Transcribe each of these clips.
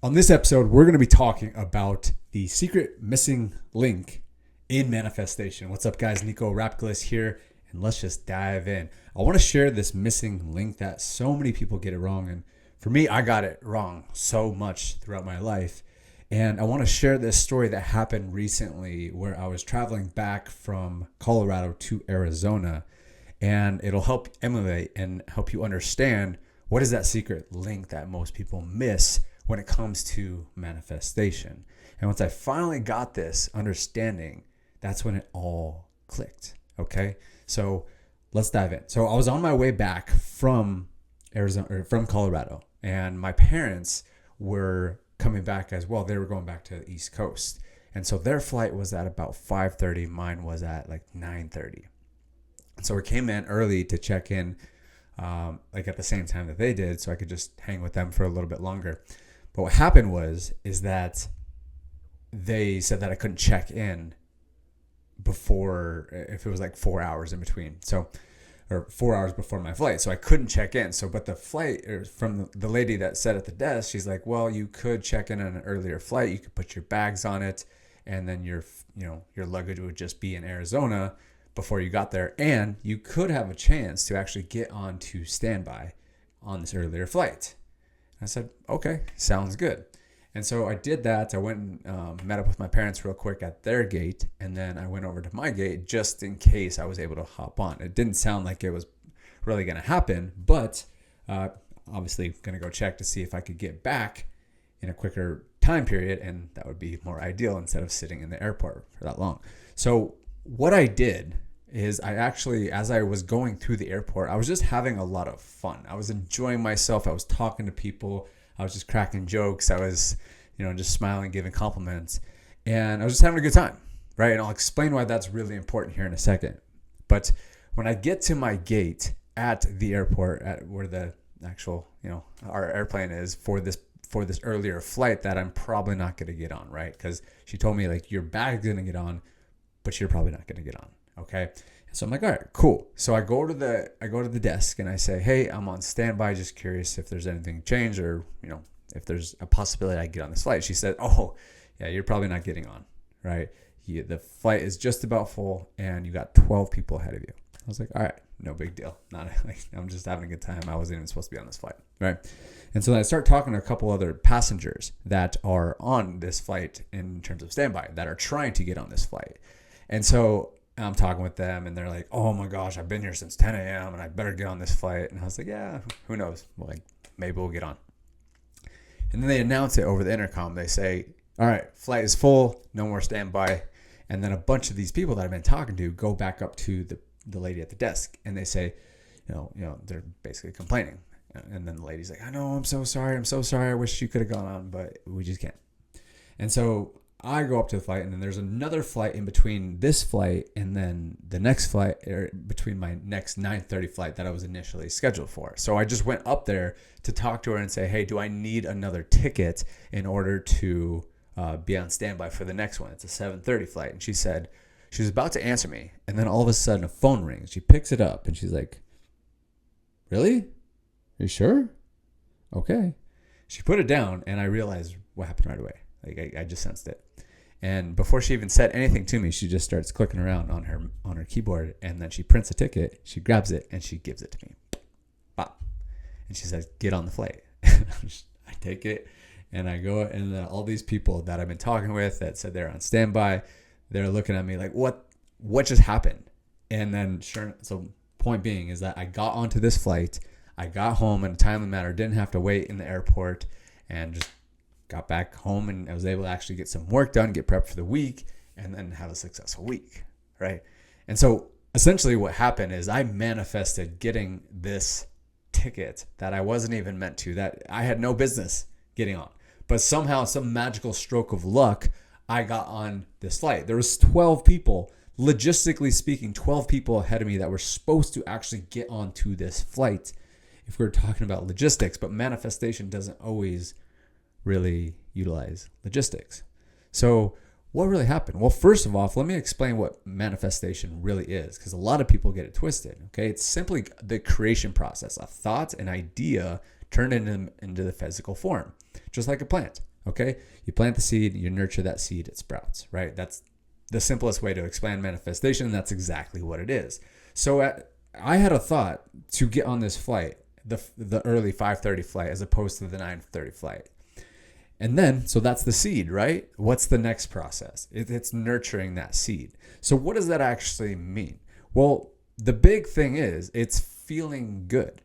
On this episode, we're going to be talking about the secret missing link in manifestation. What's up, guys? Nico Rapkulis here, and let's just dive in. I want to share this missing link that so many people get it wrong. And for me, I got it wrong so much throughout my life. And I want to share this story that happened recently where I was traveling back from Colorado to Arizona. And it'll help emulate and help you understand what is that secret link that most people miss when it comes to manifestation. And once I finally got this understanding, that's when it all clicked. Okay, so let's dive in. So I was on my way back from Arizona, or from Colorado, and my parents were coming back as well. They were going back to the East Coast, and so their flight was at about 5:30. Mine was at like 9:30. And so we came in early to check in, like at the same time that they did, so I could just hang with them for a little bit longer. But what happened is that they said that I couldn't check in before, if it was like 4 hours in between. So, or 4 hours before my flight. So I couldn't check in. So, but the flight, or from the lady that sat at the desk, she's like, well, you could check in on an earlier flight. You could put your bags on it, and then your luggage would just be in Arizona before you got there. And you could have a chance to actually get onto standby on this earlier flight. I said, okay, sounds good. And so I did that. I went and met up with my parents real quick at their gate. And then I went over to my gate just in case I was able to hop on. It didn't sound like it was really going to happen, but obviously going to go check to see if I could get back in a quicker time period. And that would be more ideal instead of sitting in the airport for that long. So what I did is I actually, as I was going through the airport, I was just having a lot of fun. I was enjoying myself. I was talking to people. I was just cracking jokes. I was, just smiling, giving compliments. And I was just having a good time, right? And I'll explain why that's really important here in a second. But when I get to my gate at the airport, at where the actual, our airplane is for this earlier flight that I'm probably not going to get on, right? Because she told me, like, your bag's going to get on, but you're probably not going to get on. Okay. So I'm like, all right, cool. So I go to the desk and I say, hey, I'm on standby. Just curious if there's anything changed or, if there's a possibility I get on this flight. She said, oh, yeah, you're probably not getting on, right? The flight is just about full and you got 12 people ahead of you. I was like, all right, no big deal. I'm just having a good time. I wasn't even supposed to be on this flight, right? And so I start talking to a couple other passengers that are on this flight in terms of standby that are trying to get on this flight. And so I'm talking with them and they're like, oh my gosh, I've been here since 10 a.m. and I better get on this flight. And I was like, yeah, who knows? Well, like, maybe we'll get on. And then they announce it over the intercom. They say, all right, flight is full, no more standby. And then a bunch of these people that I've been talking to go back up to the lady at the desk and they say, they're basically complaining. And then the lady's like, I know, I'm so sorry. I wish you could have gone on, but we just can't. And so I go up to the flight, and then there's another flight in between this flight and then the next flight, or between my next 9:30 flight that I was initially scheduled for. So I just went up there to talk to her and say, hey, do I need another ticket in order to be on standby for the next one? It's a 7:30 flight. And she said, she was about to answer me, and then all of a sudden a phone rings. She picks it up, and she's like, really? Are you sure? Okay. She put it down, and I realized what happened right away. Like I just sensed it. And before she even said anything to me, she just starts clicking around on her keyboard, and then she prints a ticket, she grabs it, and she gives it to me. Bop. And she says, get on the flight. I take it, and I go, and then all these people that I've been talking with that said they're on standby, they're looking at me like, what just happened? And then so point being is that I got onto this flight, I got home in a timely manner, didn't have to wait in the airport, and just got back home, and I was able to actually get some work done, get prepped for the week, and then have a successful week, right? And so essentially what happened is I manifested getting this ticket that I wasn't even meant to, that I had no business getting on. But somehow, some magical stroke of luck, I got on this flight. There was 12 people, logistically speaking, 12 people ahead of me that were supposed to actually get onto this flight if we were talking about logistics. But manifestation doesn't always really utilize logistics. So what really happened? Well, first of all, let me explain what manifestation really is, because a lot of people get it twisted. Okay, it's simply the creation process, a thought, an idea turned into the physical form, just like a plant. Okay? You plant the seed, you nurture that seed, it sprouts, right? That's the simplest way to explain manifestation. And that's exactly what it is. So I had a thought to get on this flight, the early 5:30 flight as opposed to the 9:30 flight. And then, so that's the seed, right? What's the next process? It's nurturing that seed. So what does that actually mean? Well, the big thing is it's feeling good,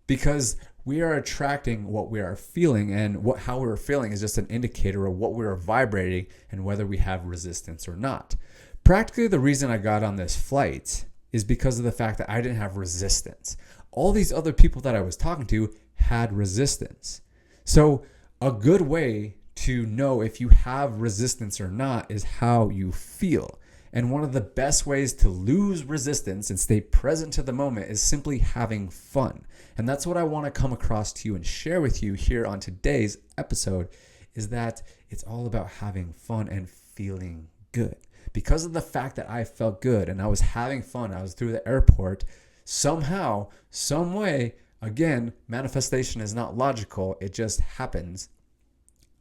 because we are attracting what we are feeling, and how we're feeling is just an indicator of what we are vibrating and whether we have resistance or not. Practically, the reason I got on this flight is because of the fact that I didn't have resistance. All these other people that I was talking to had resistance. So a good way to know if you have resistance or not is how you feel. And one of the best ways to lose resistance and stay present to the moment is simply having fun. And that's what I want to come across to you and share with you here on today's episode, is that it's all about having fun and feeling good. Because of the fact that I felt good and I was having fun, I was through the airport, somehow, some way, again, manifestation is not logical, it just happens.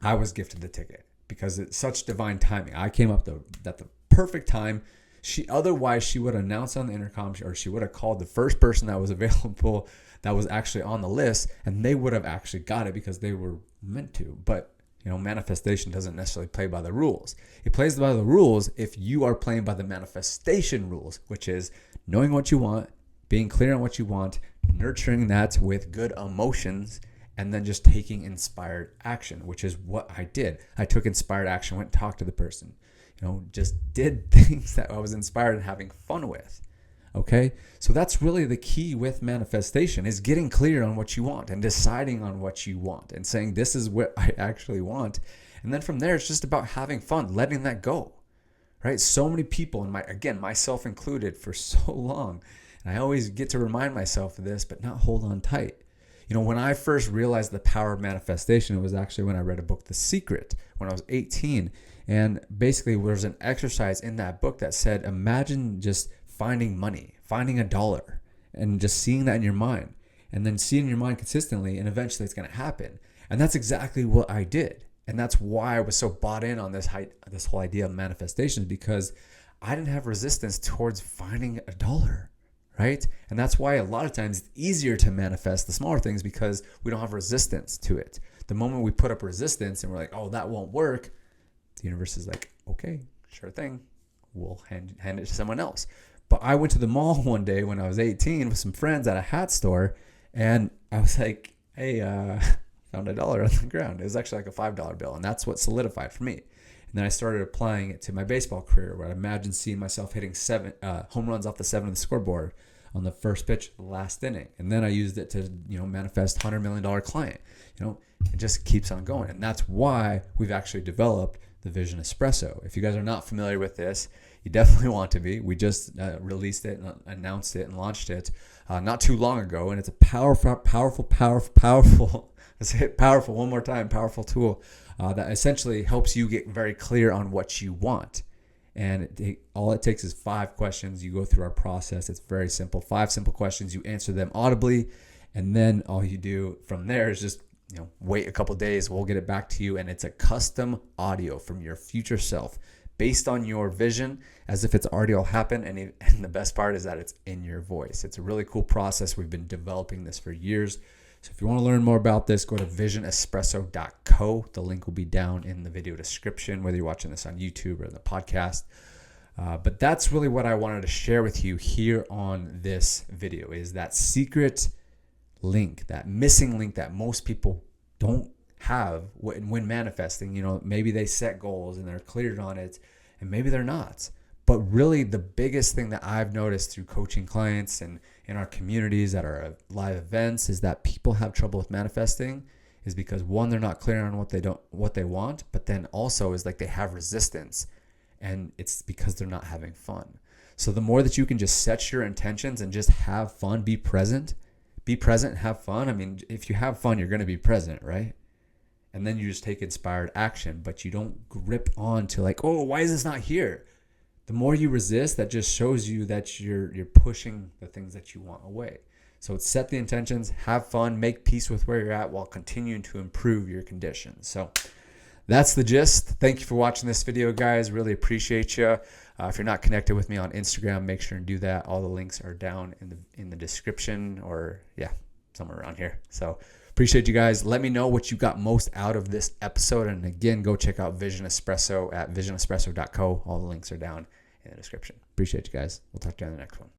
I was gifted the ticket because it's such divine timing. I came up at the perfect time. Otherwise she would announce on the intercom, or she would have called the first person that was available that was actually on the list, and they would have actually got it because they were meant to. But manifestation doesn't necessarily play by the rules. It plays by the rules if you are playing by the manifestation rules, which is knowing what you want, being clear on what you want, nurturing that with good emotions, and then just taking inspired action, which is what I did. I took inspired action, went and talked to the person, just did things that I was inspired and having fun with. Okay? So that's really the key with manifestation, is getting clear on what you want and deciding on what you want and saying, this is what I actually want. And then from there, it's just about having fun, letting that go, right? So many people, and myself included, for so long, and I always get to remind myself of this, but not hold on tight. When I first realized the power of manifestation, it was actually when I read a book, The Secret, when I was 18. And basically, there was an exercise in that book that said, imagine just finding money, finding $1, and just seeing that in your mind, and then seeing your mind consistently, and eventually it's going to happen. And that's exactly what I did. And that's why I was so bought in on this whole idea of manifestation, because I didn't have resistance towards finding $1. Right? And that's why a lot of times it's easier to manifest the smaller things, because we don't have resistance to it. The moment we put up resistance and we're like, oh, that won't work, the universe is like, okay, sure thing. We'll hand it to someone else. But I went to the mall one day when I was 18 with some friends at a hat store, and I was like, hey, found $1 on the ground. It was actually like a $5 bill, and that's what solidified for me. And then I started applying it to my baseball career, where I imagined seeing myself hitting 7 home runs off the 7 of the scoreboard on the first pitch of the last inning. And then I used it to, manifest $100 million client. It just keeps on going. And that's why we've actually developed the Vision Espresso. If you guys are not familiar with this, you definitely want to be. We just released it and announced it and launched it not too long ago. And it's a powerful, let's say it powerful one more time, powerful tool that essentially helps you get very clear on what you want. And all it takes is 5 questions. You go through our process. It's very simple. 5 simple questions. You answer them audibly. And then all you do from there is just wait a couple days. We'll get it back to you. And it's a custom audio from your future self based on your vision, as if it's already all happened. And the best part is that it's in your voice. It's a really cool process. We've been developing this for years. So if you want to learn more about this, go to visionespresso.co. The link will be down in the video description, whether you're watching this on YouTube or the podcast. But that's really what I wanted to share with you here on this video, is that secret link, that missing link that most people don't have when manifesting. Maybe they set goals and they're cleared on it, and maybe they're not. But really, the biggest thing that I've noticed through coaching clients and in our communities at our live events is that people have trouble with manifesting, is because, one, they're not clear on what they want, but then also is like they have resistance, and it's because they're not having fun. So the more that you can just set your intentions and just have fun, be present, have fun. I mean, if you have fun, you're going to be present, right? And then you just take inspired action, but you don't grip on to like, oh, why is this not here? The more you resist, that just shows you that you're pushing the things that you want away. So it's set the intentions, have fun, make peace with where you're at while continuing to improve your conditions. So that's the gist. Thank you for watching this video, guys. Really appreciate you. If you're not connected with me on Instagram, make sure and do that. All the links are down in the description, or somewhere around here. So appreciate you guys. Let me know what you got most out of this episode. And again, go check out Vision Espresso at visionespresso.co. All the links are down in the description. Appreciate you guys. We'll talk to you on the next one.